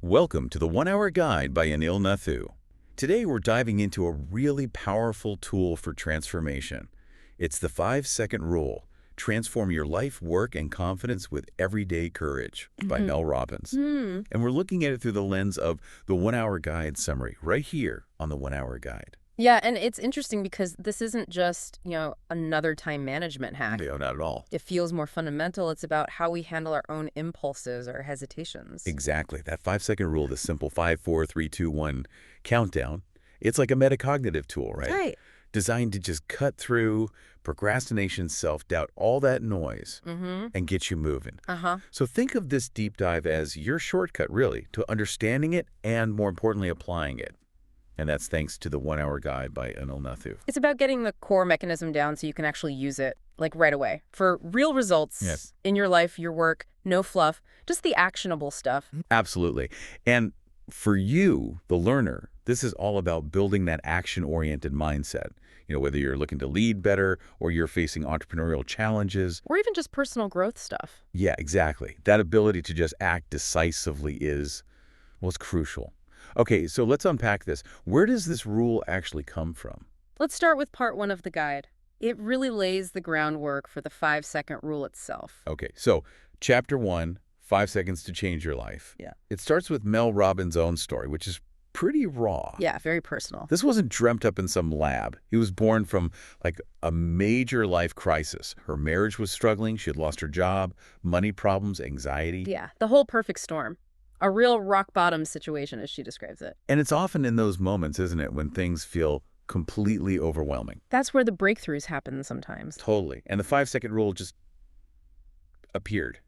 Welcome to the 1 Hour Guide by Anil Nathu. Today we're diving into a really powerful tool for transformation. It's the 5-second rule. Transform your life, work, and confidence with everyday courage by Mel Robbins. And we're looking at it through the lens of the 1 Hour Guide summary right here on the 1 Hour Guide. Yeah, and it's interesting because this isn't just, another time management hack. No, not at all. It feels more fundamental. It's about how we handle our own impulses or hesitations. Exactly. That 5-second rule, the simple 5, 4, 3, 2, 1 countdown, it's like a metacognitive tool, right? Right. Designed to just cut through procrastination, self-doubt, all that noise, and get you moving. So think of this deep dive as your shortcut, really, to understanding it and, more importantly, applying it. And that's thanks to the 1 Hour Guide by Anil Nathu. It's about getting the core mechanism down so you can actually use it, right away. For real results in your life, your work, no fluff, just the actionable stuff. Absolutely. And for you, the learner, this is all about building that action-oriented mindset. Whether you're looking to lead better or you're facing entrepreneurial challenges. Or even just personal growth stuff. Yeah, exactly. That ability to just act decisively is, it's crucial. Okay, so let's unpack this. Where does this rule actually come from? Let's start with part 1 of the guide. It really lays the groundwork for the 5-second rule itself. Okay, so chapter 1, 5 seconds to change your life. Yeah. It starts with Mel Robbins' own story, which is pretty raw. Yeah, very personal. This wasn't dreamt up in some lab. He was born from a major life crisis. Her marriage was struggling. She had lost her job, money problems, anxiety. Yeah, the whole perfect storm. A real rock-bottom situation, as she describes it. And it's often in those moments, isn't it, when things feel completely overwhelming. That's where the breakthroughs happen sometimes. Totally. And the 5-second rule just appeared,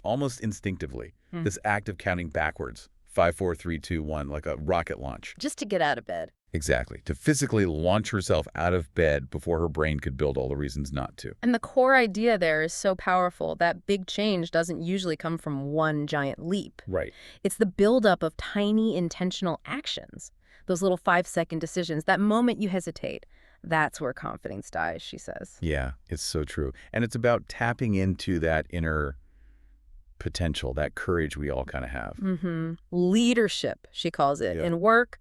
almost instinctively. This act of counting backwards, 5, 4, 3, 2, 1, like a rocket launch. Just to get out of bed. Exactly. To physically launch herself out of bed before her brain could build all the reasons not to. And the core idea there is so powerful. That big change doesn't usually come from one giant leap. Right. It's the buildup of tiny intentional actions. Those little 5-second decisions. That moment you hesitate. That's where confidence dies, she says. Yeah, it's so true. And it's about tapping into that inner potential, that courage we all kind of have. Leadership, she calls it, in work,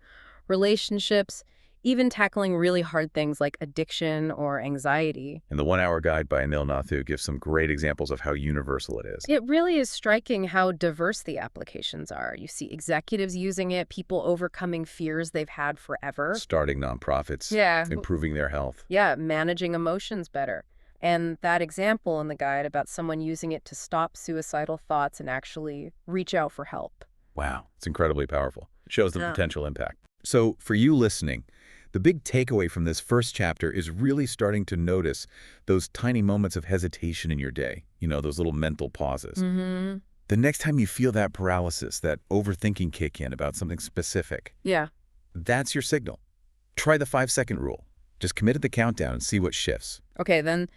relationships, even tackling really hard things like addiction or anxiety. And the 1 Hour Guide by Anil Nathu gives some great examples of how universal it is. It really is striking how diverse the applications are. You see executives using it, people overcoming fears they've had forever. Starting nonprofits, improving their health. Yeah, managing emotions better. And that example in the guide about someone using it to stop suicidal thoughts and actually reach out for help. Wow, it's incredibly powerful. It shows the potential impact. So for you listening, the big takeaway from this first chapter is really starting to notice those tiny moments of hesitation in your day, those little mental pauses. The next time you feel that paralysis, that overthinking kick in about something specific, that's your signal. Try the 5-second rule. Just commit to the countdown and see what shifts. Okay, then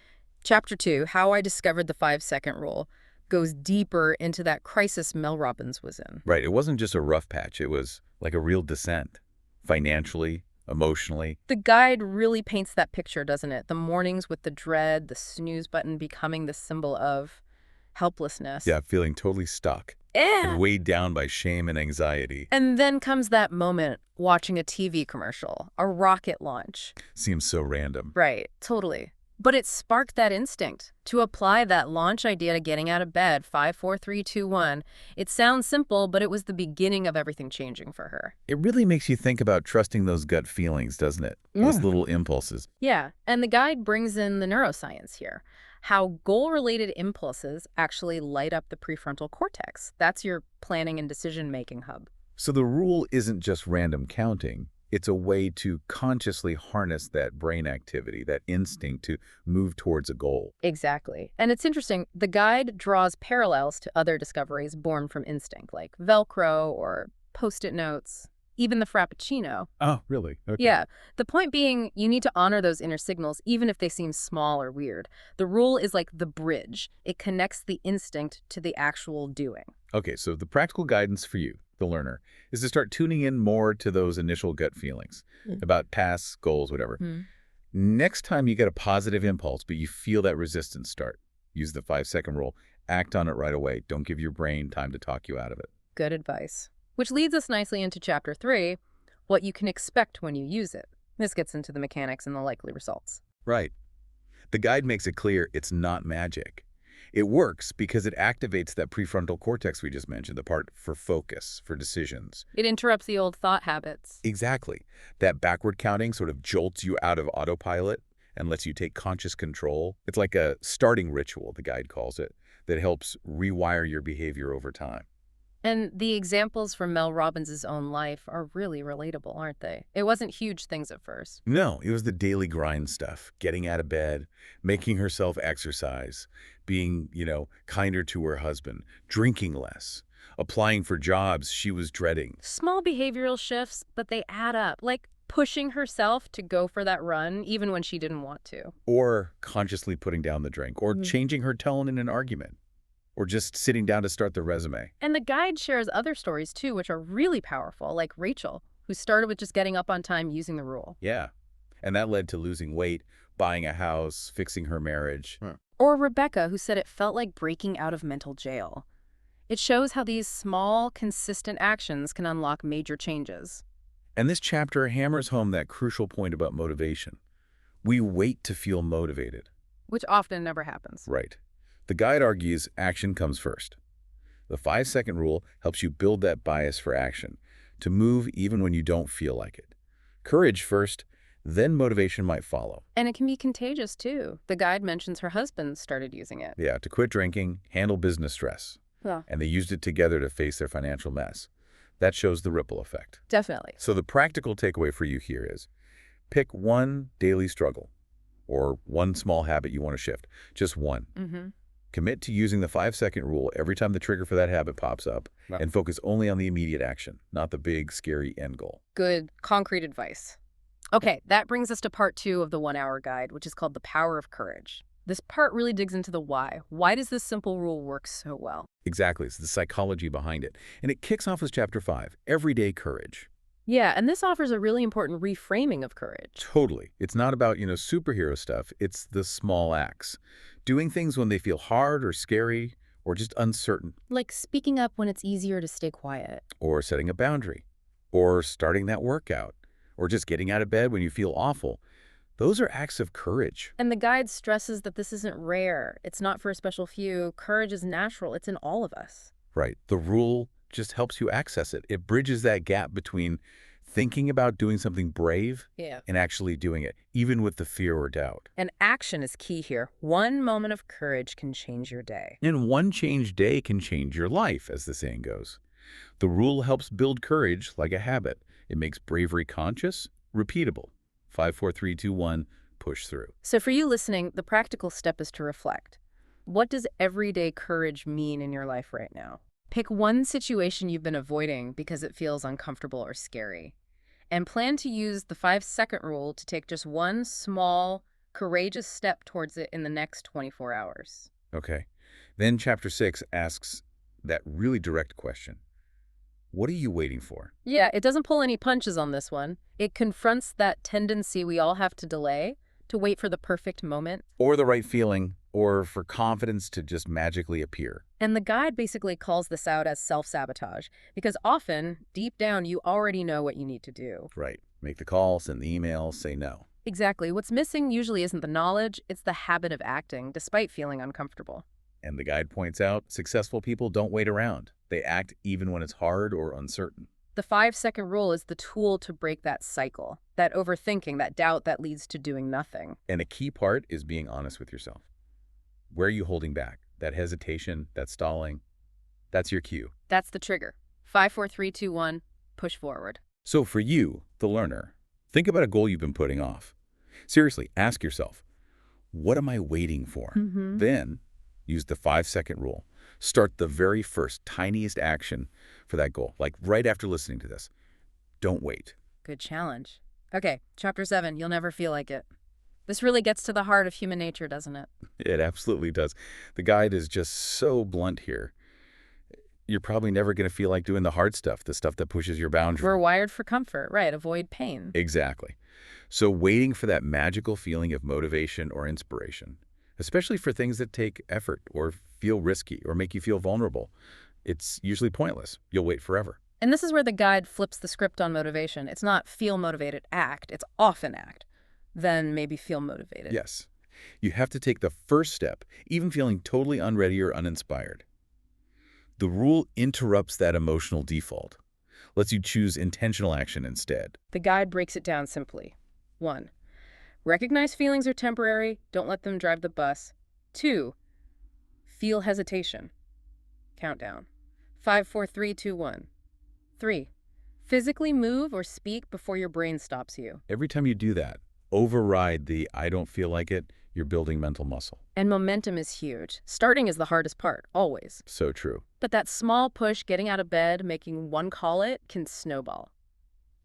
chapter 2, How I Discovered the 5-Second Rule, goes deeper into that crisis Mel Robbins was in. Right. It wasn't just a rough patch. It was like a real descent, financially, emotionally. The guide really paints that picture, doesn't it? The mornings with the dread, the snooze button becoming the symbol of helplessness. Yeah, feeling totally stuck. And weighed down by shame and anxiety. And then comes that moment watching a TV commercial, a rocket launch. Seems so random. Right, totally. But it sparked that instinct to apply that launch idea to getting out of bed, 5, 4, 3, 2, 1. It sounds simple, but it was the beginning of everything changing for her. It really makes you think about trusting those gut feelings, doesn't it? Those little impulses. Yeah, and the guide brings in the neuroscience here. How goal-related impulses actually light up the prefrontal cortex. That's your planning and decision-making hub. So the rule isn't just random counting. It's a way to consciously harness that brain activity, that instinct to move towards a goal. Exactly. And it's interesting, the guide draws parallels to other discoveries born from instinct, like Velcro or Post-it notes, even the Frappuccino. Oh, really? Okay. Yeah. The point being, you need to honor those inner signals, even if they seem small or weird. The rule is like the bridge. It connects the instinct to the actual doing. Okay, so the practical guidance for you, the learner, is to start tuning in more to those initial gut feelings about tasks, goals, whatever. Next time you get a positive impulse, but you feel that resistance start, use the 5-second rule. Act on it right away. Don't give your brain time to talk you out of it. Good advice. Which leads us nicely into Chapter 3, what you can expect when you use it. This gets into the mechanics and the likely results. Right. The guide makes it clear it's not magic. It works because it activates that prefrontal cortex we just mentioned, the part for focus, for decisions. It interrupts the old thought habits. Exactly. That backward counting sort of jolts you out of autopilot and lets you take conscious control. It's like a starting ritual, the guide calls it, that helps rewire your behavior over time. And the examples from Mel Robbins' own life are really relatable, aren't they? It wasn't huge things at first. No, it was the daily grind stuff, getting out of bed, making herself exercise, being, kinder to her husband, drinking less, applying for jobs she was dreading. Small behavioral shifts, but they add up, like pushing herself to go for that run even when she didn't want to. Or consciously putting down the drink, or changing her tone in an argument, or just sitting down to start the resume. And the guide shares other stories too, which are really powerful, like Rachel, who started with just getting up on time using the rule. Yeah, and that led to losing weight, buying a house, fixing her marriage. Or Rebecca, who said it felt like breaking out of mental jail. It shows how these small, consistent actions can unlock major changes. And this chapter hammers home that crucial point about motivation. We wait to feel motivated. Which often never happens. Right. The guide argues action comes first. The 5-second rule helps you build that bias for action, to move even when you don't feel like it. Courage first, then motivation might follow. And it can be contagious too. The guide mentions her husband started using it. Yeah, to quit drinking, handle business stress. Yeah. And they used it together to face their financial mess. That shows the ripple effect. Definitely. So the practical takeaway for you here is, pick one daily struggle or one small habit you want to shift. Just one. Commit to using the 5-second rule every time the trigger for that habit pops up, and focus only on the immediate action, not the big, scary end goal. Good, concrete advice. Okay, that brings us to part 2 of the 1-hour guide, which is called The Power of Courage. This part really digs into the why. Why does this simple rule work so well? Exactly. It's the psychology behind it. And it kicks off with Chapter 5, Everyday Courage. Yeah, and this offers a really important reframing of courage. Totally. It's not about, superhero stuff. It's the small acts. Doing things when they feel hard or scary or just uncertain. Like speaking up when it's easier to stay quiet. Or setting a boundary. Or starting that workout. Or just getting out of bed when you feel awful. Those are acts of courage. And the guide stresses that this isn't rare. It's not for a special few. Courage is natural. It's in all of us. Right. The rule just helps you access it. It bridges that gap between thinking about doing something brave and actually doing it, even with the fear or doubt. And action is key here. One moment of courage can change your day. And one changed day can change your life, as the saying goes. The rule helps build courage like a habit. It makes bravery conscious, repeatable. 5, 4, 3, 2, 1, push through. So for you listening, the practical step is to reflect. What does everyday courage mean in your life right now? Pick one situation you've been avoiding because it feels uncomfortable or scary. And plan to use the 5-second rule to take just one small, courageous step towards it in the next 24 hours. Okay. Then Chapter 6 asks that really direct question. What are you waiting for? Yeah, it doesn't pull any punches on this one. It confronts that tendency we all have to delay, to wait for the perfect moment. Or the right feeling, or for confidence to just magically appear. And the guide basically calls this out as self-sabotage, because often, deep down, you already know what you need to do. Right. Make the call, send the email, say no. Exactly. What's missing usually isn't the knowledge, it's the habit of acting, despite feeling uncomfortable. And the guide points out, successful people don't wait around. They act even when it's hard or uncertain. The 5-second rule is the tool to break that cycle, that overthinking, that doubt that leads to doing nothing. And a key part is being honest with yourself. Where are you holding back? That hesitation, that stalling, that's your cue. That's the trigger. 5, 4, 3, 2, 1, push forward. So for you, the learner, think about a goal you've been putting off. Seriously, ask yourself, what am I waiting for? Then use the 5-second rule. Start the very first, tiniest action for that goal, like right after listening to this. Don't wait. Good challenge. Okay, Chapter 7, you'll never feel like it. This really gets to the heart of human nature, doesn't it? It absolutely does. The guide is just so blunt here. You're probably never going to feel like doing the hard stuff, the stuff that pushes your boundary. We're wired for comfort, right? Avoid pain. Exactly. So waiting for that magical feeling of motivation or inspiration, especially for things that take effort or feel risky or make you feel vulnerable, it's usually pointless. You'll wait forever. And this is where the guide flips the script on motivation. It's not feel motivated, act. It's often act, then maybe feel motivated. Yes. You have to take the first step, even feeling totally unready or uninspired. The rule interrupts that emotional default, lets you choose intentional action instead. The guide breaks it down simply. 1. Recognize feelings are temporary. Don't let them drive the bus. 2. Feel hesitation. Countdown. 5, 4, 3, 2, 1. 3. Physically move or speak before your brain stops you. Every time you do that, override the "I don't feel like it," you're building mental muscle. And momentum is huge. Starting is the hardest part, always. So true. But that small push, getting out of bed, making one call it, can snowball.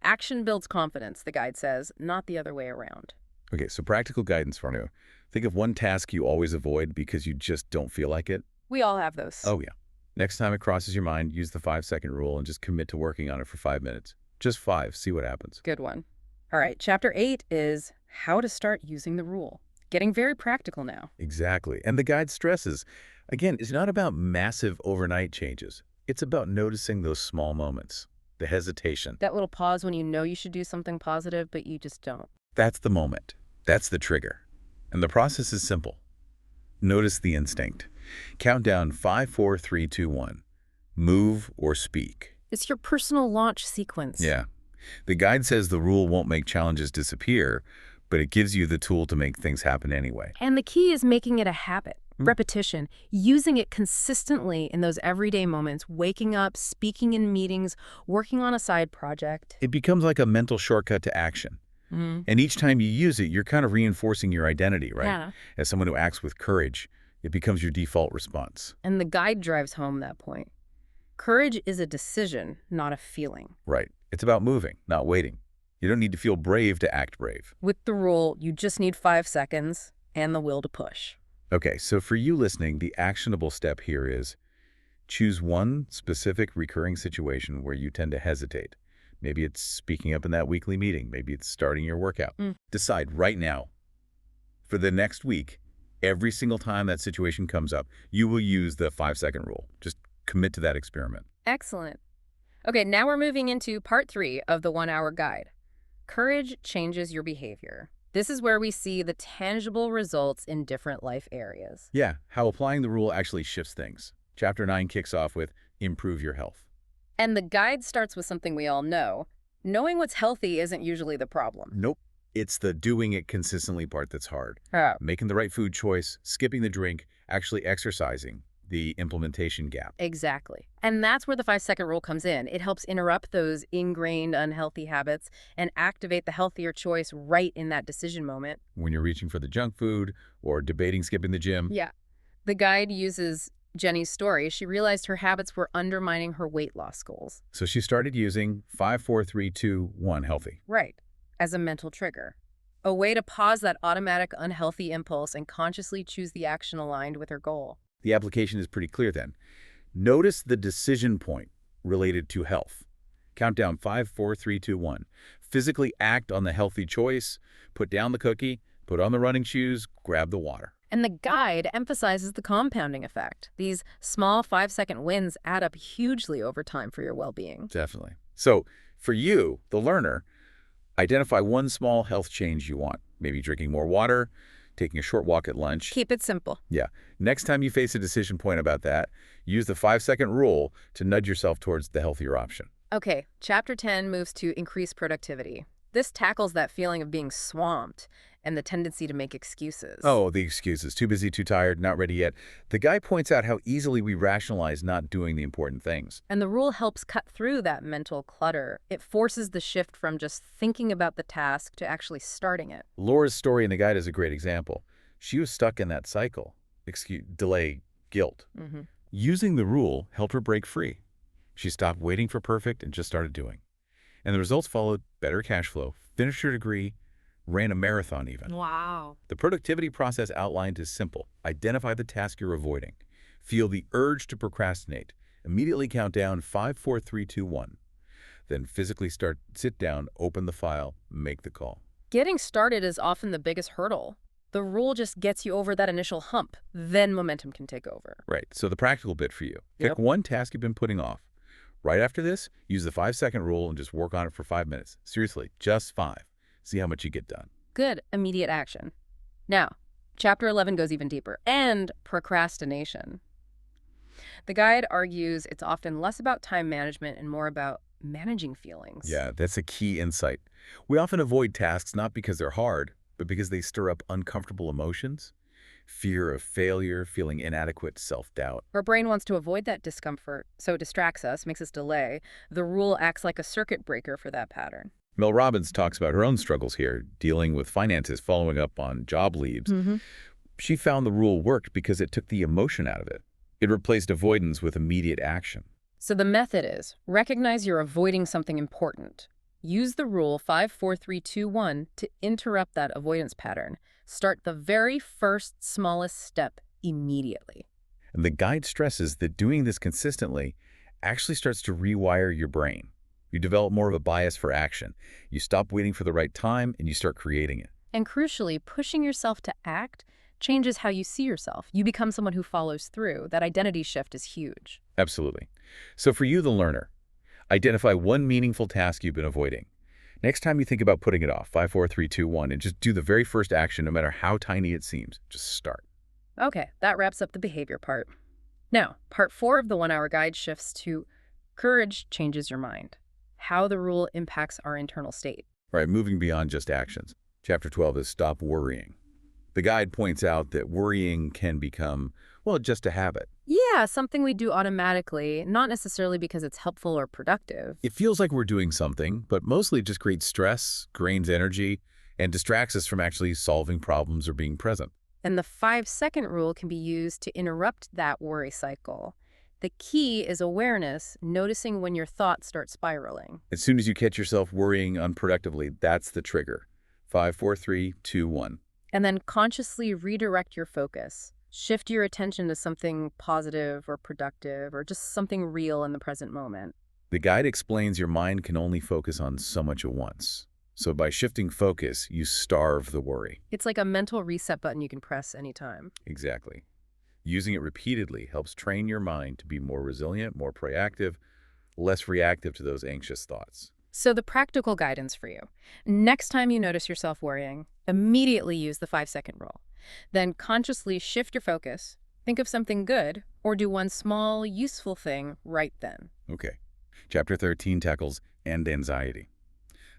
Action builds confidence, the guide says, not the other way around. Okay, so practical guidance for you. Think of one task you always avoid because you just don't feel like it. We all have those. Oh, yeah. Next time it crosses your mind, use the 5-second rule and just commit to working on it for 5 minutes. Just 5. See what happens. Good one. All right, Chapter 8 is how to start using the rule. Getting very practical now. Exactly. And the guide stresses, again, it's not about massive overnight changes. It's about noticing those small moments, the hesitation. That little pause when you know you should do something positive, but you just don't. That's the moment. That's the trigger. And the process is simple. Notice the instinct. Count down 5, 4, 3, 2, 1. Move or speak. It's your personal launch sequence. Yeah. The guide says the rule won't make challenges disappear, but it gives you the tool to make things happen anyway. And the key is making it a habit. Repetition, using it consistently in those everyday moments, waking up, speaking in meetings, working on a side project. It becomes like a mental shortcut to action. And each time you use it, you're kind of reinforcing your identity, right? Yeah. As someone who acts with courage, it becomes your default response. And the guide drives home that point. Courage is a decision, not a feeling. Right. It's about moving, not waiting. You don't need to feel brave to act brave. With the rule, you just need 5 seconds and the will to push. Okay, so for you listening, the actionable step here is choose one specific recurring situation where you tend to hesitate. Maybe it's speaking up in that weekly meeting. Maybe it's starting your workout. Decide right now, for the next week, every single time that situation comes up, you will use the 5-second rule. Just commit to that experiment. Excellent. Okay, now we're moving into part 3 of the 1-hour guide. Courage changes your behavior. This is where we see the tangible results in different life areas. Yeah, how applying the rule actually shifts things. Chapter 9 kicks off with improve your health. And the guide starts with something we all know. Knowing what's healthy isn't usually the problem. Nope. It's the doing it consistently part that's hard. Making the right food choice, skipping the drink, actually exercising, the implementation gap. Exactly. And that's where the 5-second rule comes in. It helps interrupt those ingrained unhealthy habits and activate the healthier choice right in that decision moment. When you're reaching for the junk food or debating skipping the gym. Yeah. The guide uses Jenny's story. She realized her habits were undermining her weight loss goals. So she started using 5, 4, 3, 2, 1 healthy. Right. As a mental trigger. A way to pause that automatic unhealthy impulse and consciously choose the action aligned with her goal. The application is pretty clear then. Notice the decision point related to health. Count down 5, 4, 3, 2, 1. Physically act on the healthy choice, put down the cookie, put on the running shoes, grab the water. And the guide emphasizes the compounding effect. These small 5-second wins add up hugely over time for your well-being. Definitely. So for you, the learner, identify one small health change you want. Maybe drinking more water, taking a short walk at lunch. Keep it simple. Yeah. Next time you face a decision point about that, use the 5-second rule to nudge yourself towards the healthier option. Okay, Chapter 10 moves to increase productivity. This tackles that feeling of being swamped and the tendency to make excuses. Oh, the excuses. Too busy, too tired, not ready yet. The guy points out how easily we rationalize not doing the important things. And the rule helps cut through that mental clutter. It forces the shift from just thinking about the task to actually starting it. Laura's story in the guide is a great example. She was stuck in that cycle. Delay, guilt. Using the rule helped her break free. She stopped waiting for perfect and just started doing. And the results followed: better cash flow, finished her degree, ran a marathon even. Wow. The productivity process outlined is simple. Identify the task you're avoiding. Feel the urge to procrastinate. Immediately count down 5, 4, 3, 2, 1. Then physically sit down, open the file, make the call. Getting started is often the biggest hurdle. The rule just gets you over that initial hump. Then momentum can take over. Right. So the practical bit for you. Pick one task you've been putting off. Right after this, use the 5-second rule and just work on it for 5 minutes. Seriously, just 5. See how much you get done. Good, immediate action. Now, Chapter 11 goes even deeper. And procrastination. The guide argues it's often less about time management and more about managing feelings. Yeah, that's a key insight. We often avoid tasks not because they're hard, but because they stir up uncomfortable emotions. Fear of failure, feeling inadequate, self-doubt. Our brain wants to avoid that discomfort, so it distracts us, makes us delay. The rule acts like a circuit breaker for that pattern. Mel Robbins talks about her own struggles here, dealing with finances, following up on job leads. She found the rule worked because it took the emotion out of it. It replaced avoidance with immediate action. So the method is, recognize you're avoiding something important. Use the rule 5-4-3-2-1 to interrupt that avoidance pattern. Start the very first smallest step immediately. And the guide stresses that doing this consistently actually starts to rewire your brain. You develop more of a bias for action. You stop waiting for the right time and you start creating it. And crucially, pushing yourself to act changes how you see yourself. You become someone who follows through. That identity shift is huge. Absolutely. So for you, the learner, identify one meaningful task you've been avoiding. Next time you think about putting it off, 5-4-3-2-1, and just do the very first action, no matter how tiny it seems. Just start. Okay, that wraps up the behavior part. Now, part 4 of the 1-hour guide shifts to courage changes your mind. How the rule impacts our internal state. All right, moving beyond just actions. Chapter 12 is stop worrying. The guide points out that worrying can become, well, just a habit. Yeah, something we do automatically, not necessarily because it's helpful or productive. It feels like we're doing something, but mostly it just creates stress, drains energy, and distracts us from actually solving problems or being present. And the 5-second rule can be used to interrupt that worry cycle. The key is awareness, noticing when your thoughts start spiraling. As soon as you catch yourself worrying unproductively, that's the trigger. 5-4-3-2-1. And then consciously redirect your focus. Shift your attention to something positive or productive or just something real in the present moment. The guide explains your mind can only focus on so much at once. So by shifting focus, you starve the worry. It's like a mental reset button you can press anytime. Exactly. Using it repeatedly helps train your mind to be more resilient, more proactive, less reactive to those anxious thoughts. So the practical guidance for you. Next time you notice yourself worrying, immediately use the 5-second rule. Then consciously shift your focus, think of something good, or do one small, useful thing right then. Okay. Chapter 13 tackles anxiety.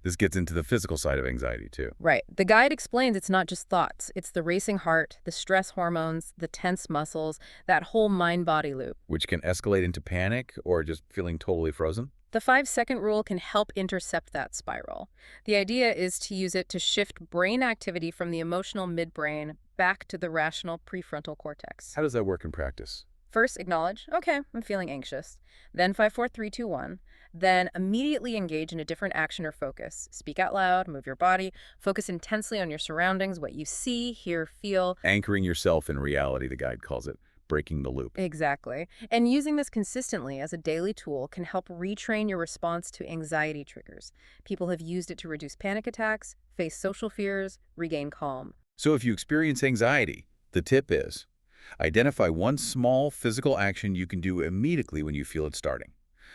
This gets into the physical side of anxiety, too. Right. The guide explains it's not just thoughts. It's the racing heart, the stress hormones, the tense muscles, that whole mind-body loop. Which can escalate into panic or just feeling totally frozen. The 5-second rule can help intercept that spiral. The idea is to use it to shift brain activity from the emotional midbrain back to the rational prefrontal cortex. How does that work in practice? First, acknowledge, okay, I'm feeling anxious. Then 5-4-3-2-1. Then immediately engage in a different action or focus. Speak out loud, move your body, focus intensely on your surroundings, what you see, hear, feel. Anchoring yourself in reality, the guide calls it. Breaking the loop. Exactly. And using this consistently as a daily tool can help retrain your response to anxiety triggers. People have used it to reduce panic attacks, face social fears, regain calm. So if you experience anxiety, the tip is identify one small physical action you can do immediately when you feel it starting,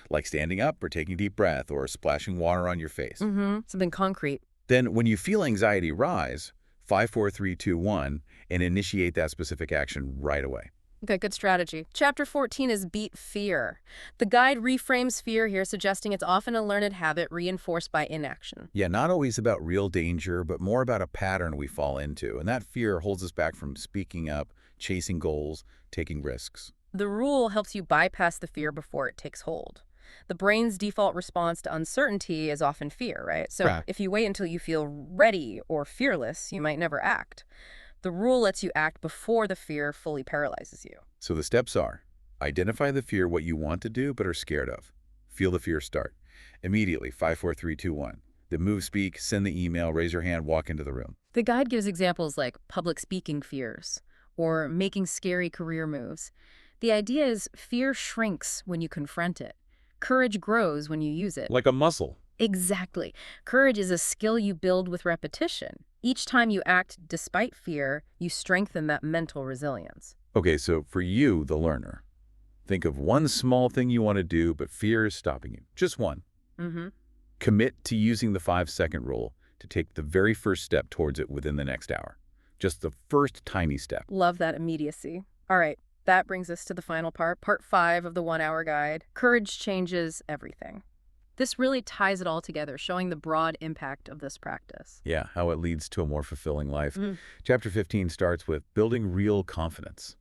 like standing up or taking a deep breath or splashing water on your face. Something concrete. Then when you feel anxiety rise, 5-4-3-2-1 and initiate that specific action right away. Okay, good strategy. Chapter 14 is beat fear. The guide reframes fear here, suggesting it's often a learned habit reinforced by inaction. Yeah, not always about real danger, but more about a pattern we fall into. And that fear holds us back from speaking up, chasing goals, taking risks. The rule helps you bypass the fear before it takes hold. The brain's default response to uncertainty is often fear, right? So if you wait until you feel ready or fearless, you might never act. The rule lets you act before the fear fully paralyzes you. So the steps are, identify the fear, what you want to do but are scared of. Feel the fear start. Immediately, 5-4-3-2-1. Then move, speak, send the email, raise your hand, walk into the room. The guide gives examples like public speaking fears or making scary career moves. The idea is fear shrinks when you confront it. Courage grows when you use it. Like a muscle. Exactly. Courage is a skill you build with repetition. Each time you act despite fear, you strengthen that mental resilience. Okay, so for you, the learner, Think of one small thing you want to do, but fear is stopping you. Just one. Mm-hmm. Commit to using the 5-second rule to take the very first step towards it within the next hour. Just the first tiny step. Love that immediacy. All right, that brings us to the final part 5 of the 1-hour guide. Courage changes everything. This really ties it all together, showing the broad impact of this practice. Yeah, how it leads to a more fulfilling life. Mm. Chapter 15 starts with building real confidence.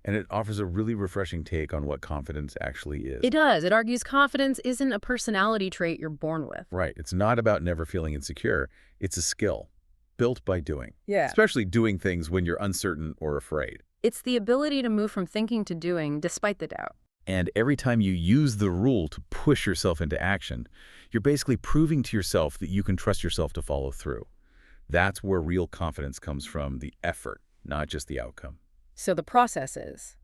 And it offers a really refreshing take on what confidence actually is. It does. It argues confidence isn't a personality trait you're born with. Right. It's not about never feeling insecure. It's a skill built by doing. Yeah. Especially doing things when you're uncertain or afraid. It's the ability to move from thinking to doing despite the doubt. And every time you use the rule to push yourself into action, you're basically proving to yourself that you can trust yourself to follow through. That's where real confidence comes from, the effort, not just the outcome. So the process is,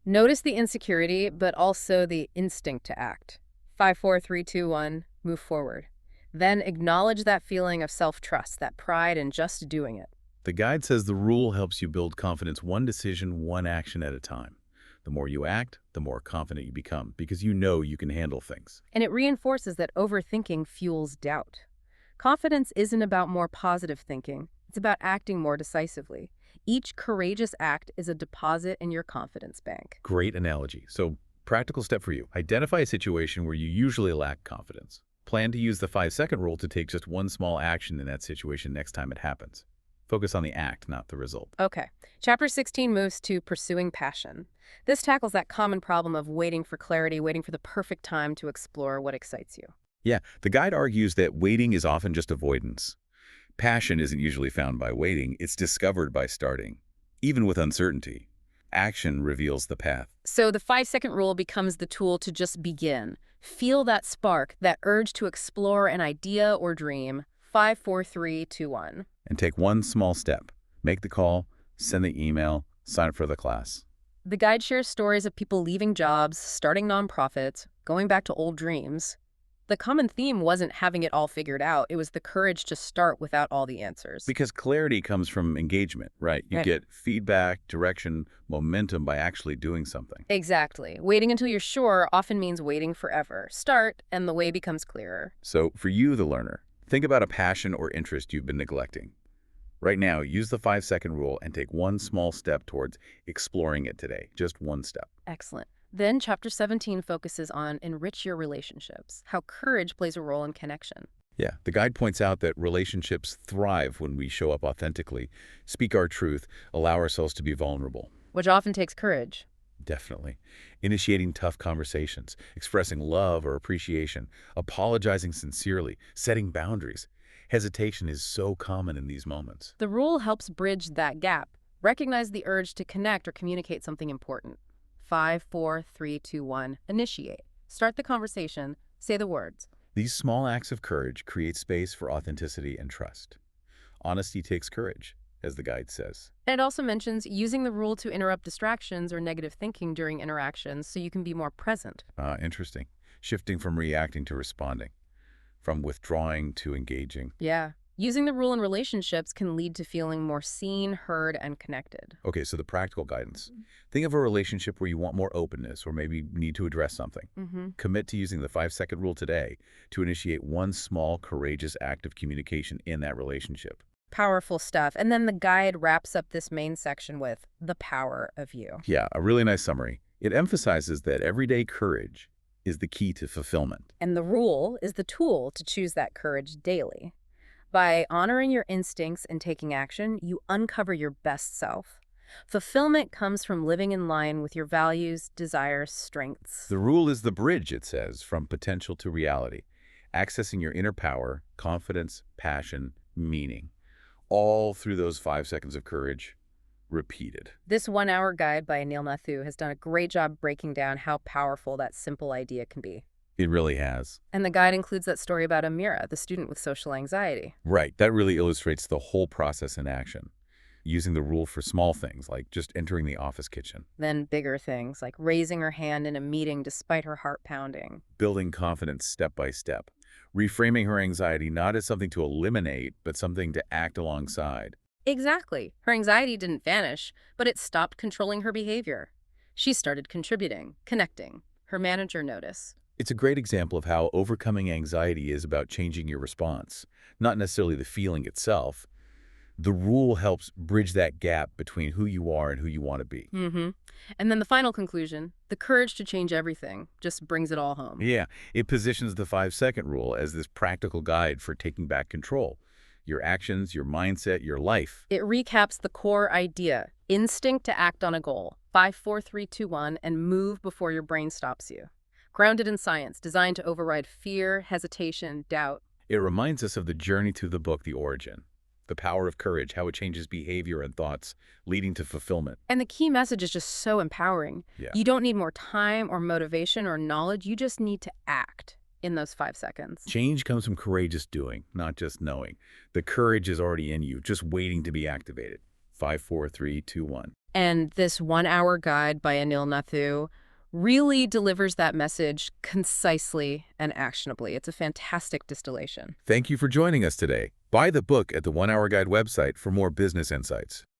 notice the insecurity, but also the instinct to act. 5, 4, 3, 2, 1, move forward. Then acknowledge that feeling of self-trust, that pride in just doing it. The guide says the rule helps you build confidence one decision, one action at a time. The more you act, the more confident you become, because you know you can handle things. And it reinforces that overthinking fuels doubt. Confidence isn't about more positive thinking. It's about acting more decisively. Each courageous act is a deposit in your confidence bank. Great analogy. So, practical step for you. Identify a situation where you usually lack confidence. Plan to use the 5-second rule to take just one small action in that situation next time it happens. Focus on the act, not the result. Okay. Chapter 16 moves to pursuing passion. This tackles that common problem of waiting for clarity, waiting for the perfect time to explore what excites you. Yeah, the guide argues that waiting is often just avoidance. Passion isn't usually found by waiting, it's discovered by starting. Even with uncertainty, action reveals the path. So the 5-second rule becomes the tool to just begin. Feel that spark, that urge to explore an idea or dream. 5, 4, 3, 2, 1. And take one small step. Make the call, send the email, sign up for the class. The guide shares stories of people leaving jobs, starting nonprofits, going back to old dreams. The common theme wasn't having it all figured out. It was the courage to start without all the answers. Because clarity comes from engagement, right? You get feedback, direction, momentum by actually doing something. Exactly. Waiting until you're sure often means waiting forever. Start, and the way becomes clearer. So for you, the learner, think about a passion or interest you've been neglecting. Right now, use the 5-second rule and take one small step towards exploring it today. Just one step. Excellent. Then Chapter 17 focuses on enrich your relationships, how courage plays a role in connection. Yeah, the guide points out that relationships thrive when we show up authentically, speak our truth, allow ourselves to be vulnerable. Which often takes courage. Definitely. Initiating tough conversations, expressing love or appreciation, apologizing sincerely, setting boundaries. Hesitation is so common in these moments. The rule helps bridge that gap. Recognize the urge to connect or communicate something important. 5, 4, 3, 2, 1. Initiate. Start the conversation. Say the words. These small acts of courage create space for authenticity and trust. Honesty takes courage, as the guide says. And it also mentions using the rule to interrupt distractions or negative thinking during interactions so you can be more present. Interesting. Shifting from reacting to responding. From withdrawing to engaging. Yeah. Using the rule in relationships can lead to feeling more seen, heard, and connected. Okay, so the practical guidance. Think of a relationship where you want more openness or maybe need to address something. Commit to using the 5-second rule today to initiate one small, courageous act of communication in that relationship. Powerful stuff. And then the guide wraps up this main section with the power of you. Yeah, a really nice summary. It emphasizes that everyday courage is the key to fulfillment. And the rule is the tool to choose that courage daily. By honoring your instincts and taking action, you uncover your best self. Fulfillment comes from living in line with your values, desires, strengths. The rule is the bridge, it says, from potential to reality, accessing your inner power, confidence, passion, meaning, all through those 5 seconds of courage, repeated. This 1-hour guide by Anil Nathu has done a great job breaking down how powerful that simple idea can be. It really has. And the guide includes that story about Amira, the student with social anxiety. Right. That really illustrates the whole process in action. Using the rule for small things, like just entering the office kitchen. Then bigger things, like raising her hand in a meeting despite her heart pounding. Building confidence step by step. Reframing her anxiety not as something to eliminate, but something to act alongside. Exactly. Her anxiety didn't vanish, but it stopped controlling her behavior. She started contributing, connecting. Her manager noticed. It's a great example of how overcoming anxiety is about changing your response, not necessarily the feeling itself. The rule helps bridge that gap between who you are and who you want to be. And then the final conclusion, the courage to change everything, just brings it all home. Yeah, it positions the 5-second rule as this practical guide for taking back control. Your actions, your mindset, your life. It recaps the core idea, instinct to act on a goal, 5, 4, 3, 2, 1, and move before your brain stops you. Grounded in science, designed to override fear, hesitation, doubt. It reminds us of the journey through the book, The Origin. The power of courage, how it changes behavior and thoughts, leading to fulfillment. And the key message is just so empowering. Yeah. You don't need more time or motivation or knowledge. You just need to act in those 5 seconds. Change comes from courageous doing, not just knowing. The courage is already in you, just waiting to be activated. 5, 4, 3, 2, 1. And this 1-hour guide by Anil Nathu really delivers that message concisely and actionably. It's a fantastic distillation. Thank you for joining us today. Buy the book at the 1 Hour Guide website for more business insights.